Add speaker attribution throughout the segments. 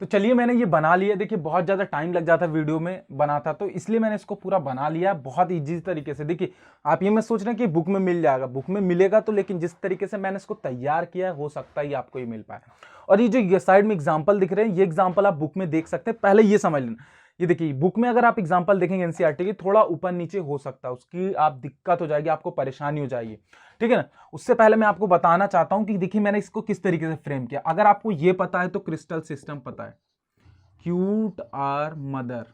Speaker 1: तो चलिए मैंने ये बना लिया। देखिए बहुत ज़्यादा टाइम लग जाता वीडियो में बनाता, तो इसलिए मैंने इसको पूरा बना लिया बहुत ईजी तरीके से। देखिए आप ये मत सोच रहे कि बुक में मिल जाएगा, बुक में मिलेगा तो, लेकिन जिस तरीके से मैंने इसको तैयार किया है हो सकता है आपको ये मिल पाए। और ये जो ये साइड में एग्जाम्पल दिख रहे हैं, ये एग्जाम्पल आप बुक में देख सकते हैं। पहले ये समझ लेना, ये देखिए बुक में अगर आप एग्जाम्पल देखेंगे एनसीईआरटी की, थोड़ा ऊपर नीचे हो सकता है, उसकी आप दिक्कत हो जाएगी, आपको परेशानी हो जाएगी, ठीक है ना। उससे पहले मैं आपको बताना चाहता हूं कि देखिए मैंने इसको किस तरीके से फ्रेम किया। अगर आपको ये पता है तो क्रिस्टल सिस्टम पता है, क्यूट आर मदर,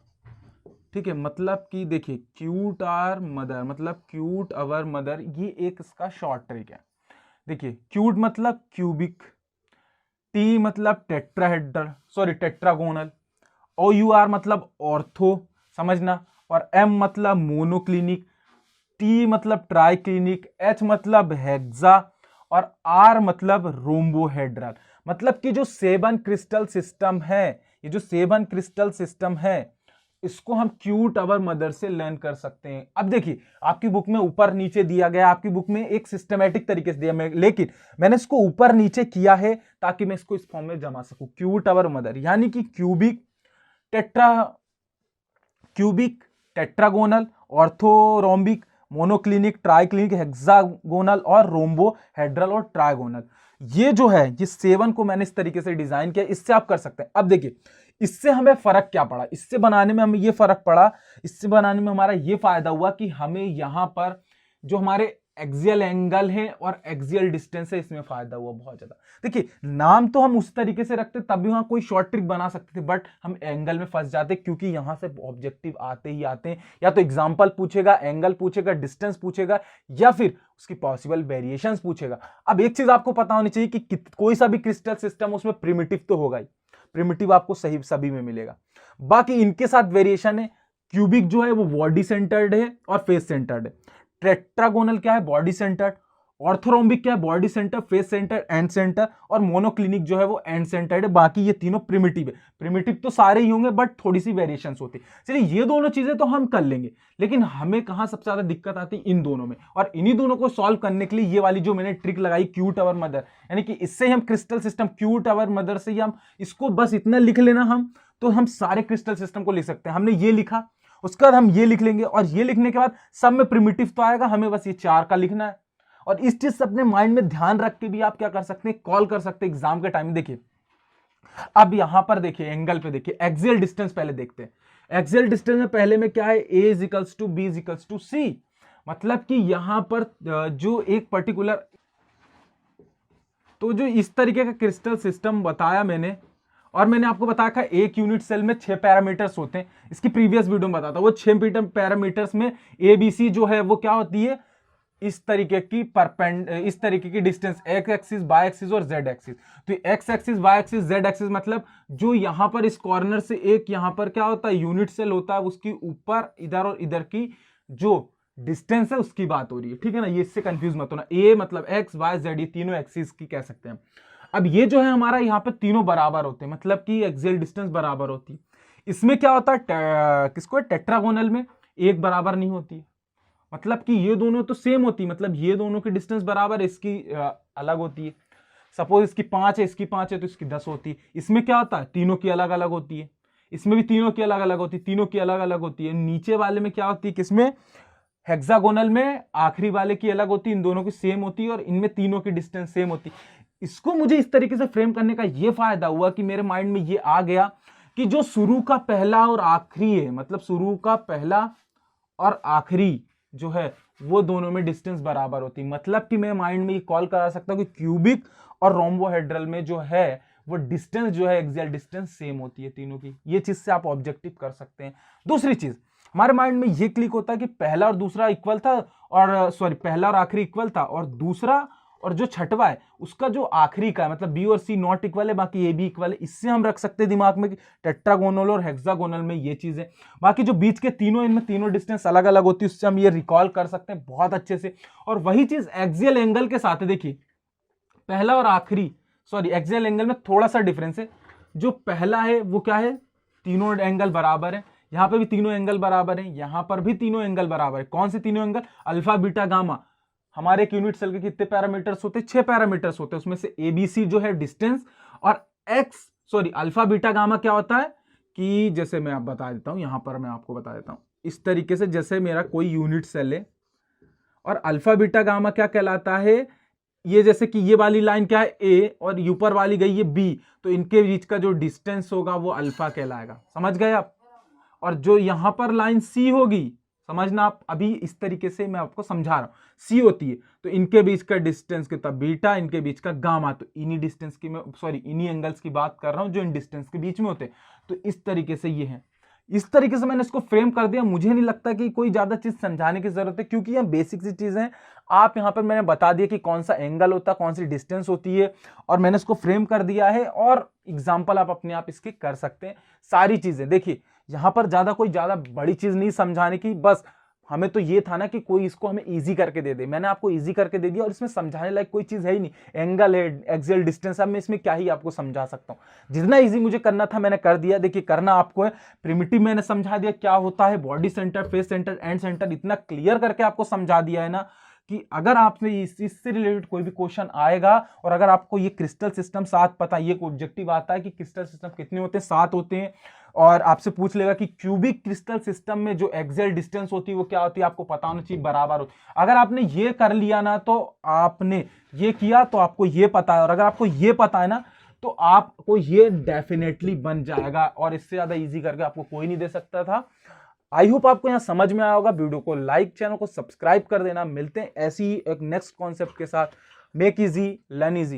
Speaker 1: ठीक है, मतलब कि देखिए क्यूट आर मदर मतलब क्यूट अवर मदर, ये एक इसका शॉर्ट ट्रिक है। देखिए क्यूट मतलब क्यूबिक, टी मतलब tetrahedral sorry tetragonal, O U R मतलब ऑर्थो, समझना, और एम मतलब मोनोक्लिनिक, टी मतलब ट्राइक्लिनिक, एच मतलब हेक्सा, और आर मतलब रोम्बोहेड्रल। मतलब कि जो 7 क्रिस्टल सिस्टम है, ये जो 7 क्रिस्टल सिस्टम है, इसको हम क्यूट अवर मदर से लर्न कर सकते हैं। अब देखिए आपकी बुक में ऊपर नीचे दिया गया, आपकी बुक में एक सिस्टमेटिक तरीके से दिया, लेकिन मैंने इसको ऊपर नीचे किया है ताकि मैं इसको इस फॉर्म में जमा सकूं, क्यूट अवर मदर, यानी कि cubic tetragonal, orthorhombic, monoclinic, triclinic, hexagonal और रोम्बोहेड्रल और ट्राइगोनल। ये जो है ये 7 को मैंने इस तरीके से डिजाइन किया, इससे आप कर सकते हैं। अब देखिए इससे हमें फर्क क्या पड़ा, इससे बनाने में हमें ये फर्क पड़ा, इससे बनाने में हमारा ये फायदा हुआ कि हमें यहां पर जो हमारे एक्सियल एंगल है और एक्सियल डिस्टेंस है, इसमें फायदा हुआ बहुत ज्यादा। देखिए नाम तो हम उस तरीके से रखते तब भी वहां कोई शॉर्ट ट्रिक बना सकते थे, बट हम एंगल में फंस जाते क्योंकि यहां से ऑब्जेक्टिव आते ही आते हैं, या तो एग्जांपल पूछेगा, एंगल पूछेगा, डिस्टेंस पूछेगा, या फिर उसकी पॉसिबल वेरिएशंस पूछेगा। अब एक चीज आपको पता होनी चाहिए कि कोई सा भी क्रिस्टल सिस्टम उसमें प्रिमिटिव तो होगा ही, प्रिमिटिव आपको सही सभी में मिलेगा, बाकी इनके साथ वेरिएशन है। क्यूबिक जो है वो बॉडी सेंटर्ड है और फेस सेंटर्ड है, टेट्रागोनल क्या है, बॉडी सेंटर्ड, ऑर्थोरोम्बिक क्या है, body centre, face centre, and centre, और मोनोक्लिनिक जो है वो एंड सेंटर्ड है। बाकी ये तीनों प्रिमिटिव है, प्रिमिटिव तो सारे ही होंगे बट थोड़ी सी वेरिएशंस होती है। चलिए ये दोनों चीजें तो हम कर लेंगे, लेकिन हमें कहां सबसे ज्यादा दिक्कत आती है, इन दोनों में। और इन्हीं दोनों को सॉल्व करने के लिए ये वाली जो मैंने ट्रिक लगाई, क्यूट अवर मदर, यानी कि इससे हम crystal system cute our mother से ही हम इसको बस इतना लिख लेना, हम तो हम सारे क्रिस्टल सिस्टम को लिख सकते हैं। हमने ये लिखा, उसके बाद हम ये लिख लेंगे, और ये लिखने के बाद सब में प्रिमिटिव तो आएगा, हमें बस ये 4 का लिखना है। और इस चीज से अपने माइंड में ध्यान रख के भी आप क्या कर सकते हैं, कॉल कर सकते हैं एग्जाम के टाइम। देखिए अब यहां पर देखिए एंगल पे देखिए, एक्सियल डिस्टेंस पहले देखते हैं। एक्सियल डिस्टेंस में पहले में क्या है, a is equals to b is equals to c, मतलब कि यहां पर जो एक पर्टिकुलर, तो जो इस तरीके का क्रिस्टल सिस्टम बताया मैंने, और मैंने आपको बताया था एक यूनिट सेल में 6 पैरामीटर्स होते हैं, इसकी प्रीवियस वीडियो में बताता, वो 6 पैरामीटर्स में ABC जो है वो क्या होती है, इस तरीके की इस तरीके की distance, X axis, Y axis और जेड एक्सिस। तो X axis, Y axis, Z axis मतलब जो यहां पर इस कॉर्नर से एक यहां पर क्या होता है, यूनिट सेल होता है, उसकी ऊपर इधर और इधर की जो डिस्टेंस है उसकी बात हो रही है, ठीक है ना। ये इससे कंफ्यूज मत होना, ए मतलब एक्स वाई जेड, ये तीनों एक्सिस की कह सकते हैं। अब ये जो है हमारा यहाँ पे तीनों बराबर होते हैं, मतलब कि एक्सियल डिस्टेंस बराबर होती है। इसमें क्या होता है, किसको, टेट्रागोनल में एक बराबर नहीं होती, मतलब कि ये दोनों तो सेम होती है, मतलब ये दोनों की डिस्टेंस बराबर, इसकी अलग होती है। सपोज इसकी 5 है, इसकी 5 है तो इसकी 10 होती है। इसमें क्या होता है, तीनों की अलग अलग होती है, इसमें भी तीनों की अलग अलग होती है, तीनों की अलग अलग होती है। नीचे वाले में क्या होती है, किसमें, हेक्सागोनल में आखिरी वाले की अलग होती है, इन दोनों की सेम होती है, और इनमें तीनों की डिस्टेंस सेम होती है। इसको मुझे इस तरीके से फ्रेम करने का यह फायदा हुआ कि मेरे माइंड में ये आ गया कि जो शुरू का पहला और आखिरी है, मतलब शुरू का पहला और आखिरी जो है वो दोनों में डिस्टेंस बराबर होती है। मतलब कि मैं माइंड में ये कॉल करा सकता हूं कि क्यूबिक और रोम्बोहेड्रल में जो है वो डिस्टेंस जो है, एक्सियल डिस्टेंस सेम होती है तीनों की। ये चीज से आप ऑब्जेक्टिव कर सकते हैं। दूसरी चीज हमारे माइंड में ये क्लिक होता है कि पहला और दूसरा इक्वल था, और सॉरी पहला और आखिरी इक्वल था, और दूसरा और जो छठवा है उसका जो आखिरी का है, मतलब बी और सी नॉट इक्वल है, बाकी ए भी इक्वल है। इससे हम रख सकते हैं दिमाग में कि टेट्रागोनल और हेक्सागोनल में ये चीज है। बाकी जो बीच के तीनों, इनमें तीनों डिस्टेंस अलग अलग होती है, उससे हम ये रिकॉल कर सकते हैं बहुत अच्छे से। और वही चीज एक्सियल एंगल के साथ है। देखिए पहला और आखिरी, सॉरी एक्सियल एंगल में थोड़ा सा डिफरेंस है। जो पहला है वो क्या है, तीनों एंगल बराबर है, यहां पर भी तीनों एंगल बराबर है, यहां पर भी तीनों एंगल बराबर है। कौन से तीनों एंगल, अल्फा बीटा गामा। हमारे एक यूनिट सेल के कितने पैरामीटर्स होते हैं, 6 पैरामीटर्स होते हैं, उसमें से ABC जो है डिस्टेंस, और X sorry alpha beta gamma क्या होता है कि जैसे मैं आप बता देता हूं, यहां पर मैं आपको बता देता हूं इस तरीके से, जैसे मेरा कोई यूनिट सेल है और अल्फा बीटा गामा क्या कहलाता है, ये जैसे कि ये वाली लाइन क्या है ए और ऊपर वाली गई है बी, तो इनके बीच का जो डिस्टेंस होगा वो अल्फा कहलाएगा। समझ गए आप? और जो यहां पर लाइन सी होगी, समझना आप, अभी इस तरीके से मैं आपको समझा रहा हूं, सी होती है तो इनके बीच का डिस्टेंस कितना बीटा, इनके बीच का गामा, तो इन्हीं डिस्टेंस की मैं सॉरी इन्हीं एंगल्स की बात कर रहा हूं जो इन डिस्टेंस के बीच में होते हैं। तो इस तरीके से ये है, इस तरीके से मैंने इसको फ्रेम कर दिया। मुझे नहीं लगता कि कोई ज्यादा चीज समझाने की जरूरत है, क्योंकि ये बेसिक सी चीजें हैं। आप यहां पर मैंने बता दिया कि कौन सा एंगल होता है, कौन सी डिस्टेंस होती है, और मैंने इसको फ्रेम कर दिया है, और एग्जाम्पल आप अपने आप इसके कर सकते हैं। सारी चीजें देखिए, यहां पर कोई ज्यादा बड़ी चीज नहीं समझाने की, बस हमें तो ये था ना कि कोई इसको हमें इजी करके दे दे। मैंने आपको इजी करके दे दिया, और इसमें समझाने लायक कोई चीज है ही नहीं। एंगल है, एक्सियल डिस्टेंस, अब मैं इसमें क्या ही आपको समझा सकता हूं। जितना इजी मुझे करना था मैंने कर दिया। देखिए करना आपको है, प्रिमिटिव मैंने समझा दिया क्या होता है, body centre, face centre, and centre, इतना क्लियर करके आपको समझा दिया है ना कि अगर आपसे इससे रिलेटेड कोई भी क्वेश्चन आएगा, और अगर आपको ये क्रिस्टल सिस्टम 7 पता है, ये ऑब्जेक्टिव आता है कि क्रिस्टल सिस्टम कितने होते हैं, 7 होते हैं, और आपसे पूछ लेगा कि क्यूबिक क्रिस्टल सिस्टम में जो एक्सियल डिस्टेंस होती है वो क्या होती है, आपको पता होना चाहिए, बराबर होती है। अगर आपने ये कर लिया ना, तो आपने ये किया तो आपको ये पता है, और अगर आपको ये पता है ना तो आपको ये डेफिनेटली बन जाएगा, और इससे ज्यादा इजी करके आपको कोई नहीं दे सकता था। आई होप आपको यहां समझ में आया होगा। वीडियो को लाइक, चैनल को सब्सक्राइब कर देना। मिलते हैं ऐसी एक नेक्स्ट कॉन्सेप्ट के साथ। Make easy learn easy.